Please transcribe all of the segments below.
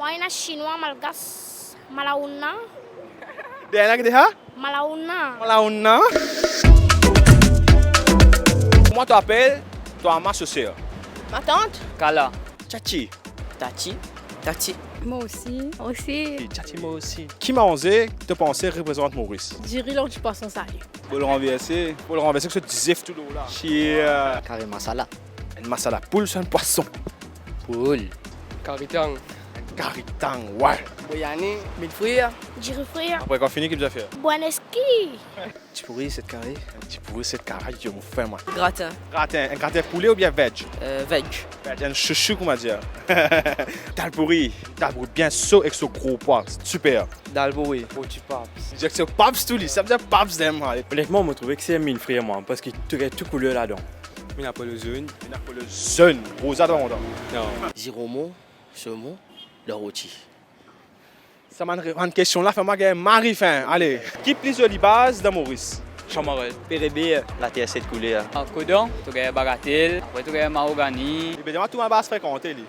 Moina chinois malgas malauna. Dia nak dia? Malauna. Malauna. Comment tu appelles toi ma chaussure? Ma tante. Kala. Chachi. Tati. Tati. Moi aussi. Aussi. Chachi moi aussi. Qui m'a osé te penser représente Maurice? Dirais l'autre du poisson salé. Pour le renverser que ce zif tout l'eau là. Chia. Carré masala. Une masala poule sur un poisson. Poule. Karitang. Karitang, ouais. Boyani. Mille frères. Dirais frère. Après qu'on finit, qu'est-ce que tu as fait? Buoneski. Tu pourris cette carré. Un petit poulet, cette caraille, je me fais moi. Gratin. Gratin, un gratin poulet ou bien veg? Veg. Veg, un chouchou, comment dire? Dalbouri bien chaud avec ce gros pois, c'est super. Dalbouri. Oh, tu papes. Je dis que c'est paps tout lui, ça veut dire paps d'aime. Honnêtement, je trouve que c'est mille frères, moi, parce qu'il y a tout couleur là-dedans. Il n'a pas le zone. Il n'a pas le jeune, rosa dans mon temps. Non. Ziromo. Saumon. Le rôti. Ça m'a une question là, fais-moi gagner Marie-Fin. Allez, qui plus de base de Maurice? Chamarel. Pérébé. La terre cette couleur. En Codon, tu as Bagatelle, après tu as Mahogany. Évidemment, tout ma base fréquenté lui.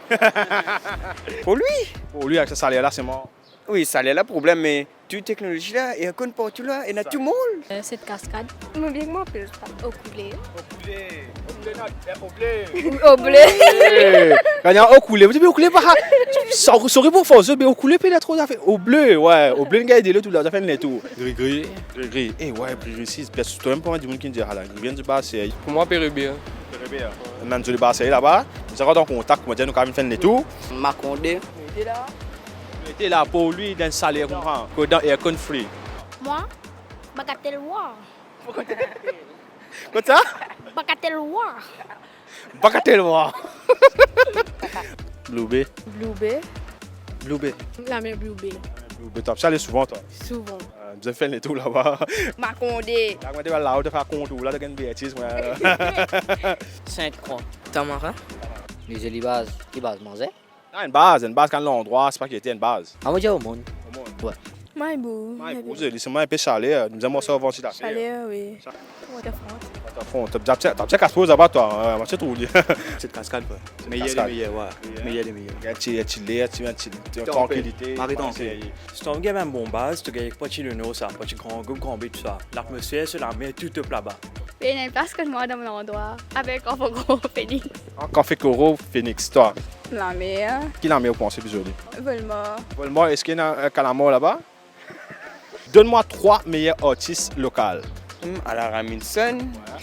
Pour lui? Pour lui, avec ce salaire là, c'est mort. Oui, ça a le problème, mais toute technologie là, et un compte partout là, et il y a tout le monde. Cette cascade. Mais bien moi plus pas. Au couler. Au blé. Au bleu. Quand il y a au coulé, vous dites au coulé pas. Sorry pour force, mais au coulé puis il a trop d'affaires. Au bleu, ouais, au bleu, il a aidé le tout là, ça fait le tout. Gris. Eh ouais, gris, bien sûr, toi même pas du monde qui dit là, il vient du Basseille. Pour moi, Pérébé. Même du Basseille là-bas, nous avons en contact, moi dire nous quand même faire le tout. Macondé. Il était là pour lui d'un salaire comprend, que dans air con free. Moi, bagatelle war. Comme ça? Bagatelle war. Bagatelle moi. Blue Bay. Blue Bay. La mer Blue Bay. Top, ça allait souvent toi. Souvent. Nous avons fait le tout là-bas. Macondé. Là, on va là, on va faire compte là, de gagner bêtise. Sainte-Croix. Tamara. Les élibas. Qui base manger? Une base quand l'endroit, c'est pas qu'il était une base. Ah, moi, j'ai au monde. Maïbou. C'est moi un peu chalet, nous avons ça avant la Chalet, oui. Waterfront. Tu as peut-être qu'à se poser là-bas, toi. Je trouve. Cette cascade, quoi. Meilleur, ouais. Meilleur. Il y a un petit tranquillité. Mariton. C'est un game bon base, tu gagnes pas de nous, ça, pas de grand but, tout ça. L'atmosphère, c'est la mer, tout est là-bas. Il y a une place que moi dans mon endroit, avec un gros Phoenix. Un café Coro, Phoenix, toi. La mer, Qui l'a mis au pensée aujourd'hui? Volmar. Volmar, est-ce qu'il y a un calamar là-bas? Donne-moi 3 meilleurs artistes locaux. Alain Raminson.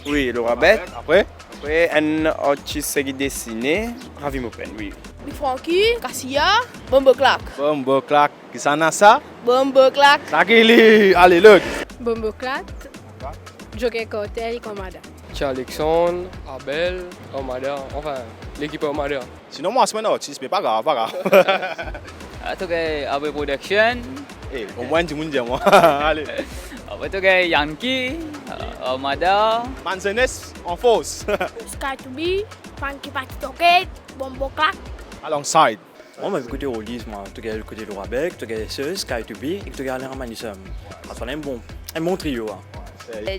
Oui, Laura Beth. Après? Après, un artiste qui dessine. Ravi Mopen, oui. Big Frankie. Cassia. Bombo Clack. Bombo Clack. Qui s'en a ça? Bombo Clack. Allez, look. Bombo Clat. Joker Cartel et Commanda. Alexandre, Abel, Omada. Enfin, l'équipe Omada. Sinon, moi, c'est un artiste, mais pas grave. Tu as Abe Production, Eh, au moins, du monde dit moi. Allez. après tu as Yankee, Armada. Manzenes en fausse. Sky to be. Funky Party Toket. Bombo Clack. Alongside. Moi, je côté Rollis, moi. Tu gagnes le côté Laura Beck, tu gagnes ce Sky to Be, et tu gagnes Alain Raminson. C'est un bon trio.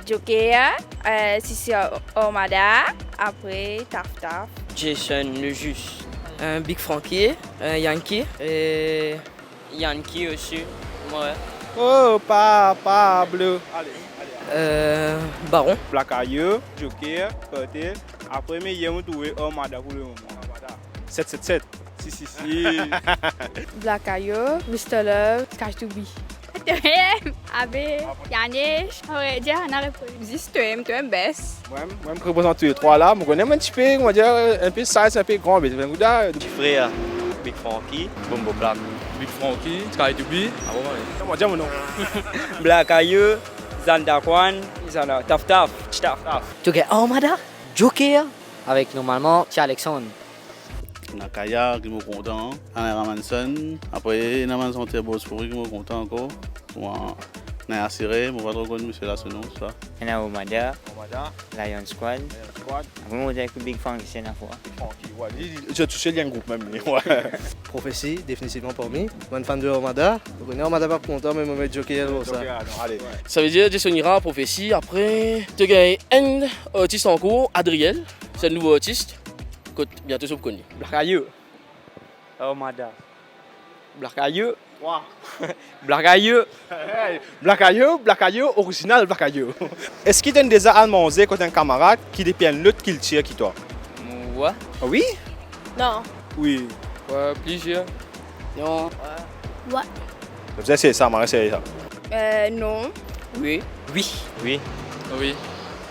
Joker. Sissi Omada. Après, Taf. Jason Le Juste. Big Frankie. Yankee. Et Yankee aussi. Ouais. Oh, Pablo. Allez. Baron. Placailleux, Joker, Côté. Après, mais il y a un doué Omada pour le moment. 777. Si. Black Ayo, Mr. Love, Sky to be. Abe, Yanesh, Aurédia, on a répondu. Existe, tu aimes best. Moi, je représente tous les trois là. Je connais un petit peu, on va dire, un peu size, un peu grand. Mais Petit frère. Big Frankie. Bombo Clack. Big Frankie, Sky to be. on va dire mon nom. Black Ayo. Zandakwan. Taf. Tu gagnes Armada. Joker. Avec normalement, Alexandre. Nakaya qui me content, Alain Ramanson. Après, Namanson Terbospori qui me content encore. Moi, Naya Siré, je ne sais pas trop connu monsieur là, ce nom, ça. Il y a Omada, Lion Squad. Après on a Big Frankie, c'est la fois. J'ai touché le groupe même. Prophétie, définitivement pour moi. Bonne fan de Omada. Vous connaissez Omada pas content, mais je vais Joker. Ça veut dire Jason Ira, Prophétie. Après, tu gagnes un artiste en cours, Adriel. C'est un nouveau artiste. Bientôt, je vous connais. Black Ayo. Armada. Black ailleurs. Wow. Black ailleurs. Black Ayo, original Black Ayo. Est-ce qu'il t'a déjà almangé quand un camarade qui dépend l'autre qu'il tire qui toi? Ouais. Ah oui? Non. Oui. Ouais, plusieurs. Non. Vous savez, c'est ça, Marie, c'est ça. Non. Oui. Oui. Oui. Oui.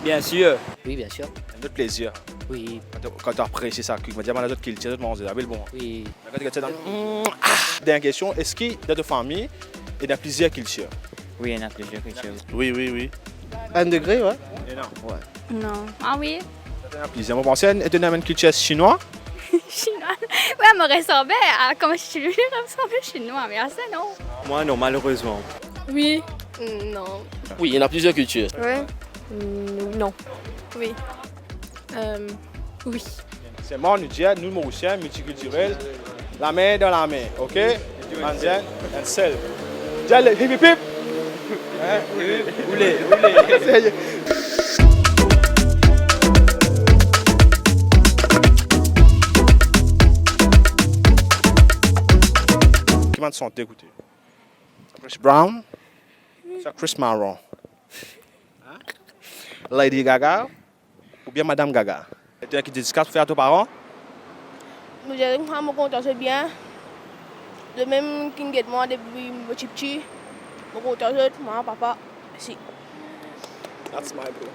Bien sûr. Oui, bien sûr. Un autre plaisir. Oui. Quand tu apprécies ça, tu me dis, les autres qui le tirent, c'est la belle bon. Oui. Quand tu dans dernière question, est-ce qu'il y a de famille et d'un plaisir qu'il tire? Oui, il y en a plusieurs qui tirent. Oui, oui, oui. 1 degré, ouais. Non. Ah oui? Un plaisir. Moi, je pensais que tu as un culture chinois. Chinois. Ouais, elle me ressemblait à comme je suis ressemblée chinois, mais ça, non. Moi, non, malheureusement. Oui. Non. Oui, il y en a plusieurs cultures. Ouais. Non. Oui. Oui. C'est moi, nous disons, nous, Mauriciens, multiculturels, la main dans la main, ok? Mandian and sel. Dis le hip hip hip. Oulé. Qui m'a sont écoutés? Chris Brown, c'est Chris Marron. Lady Gaga ou bien Madame Gaga? Tu as qui dédicace pour faire à tes parents? Je suis content, c'est bien. De même qui me moi depuis petit petit. Je suis content, moi, papa. Si. That's my bro.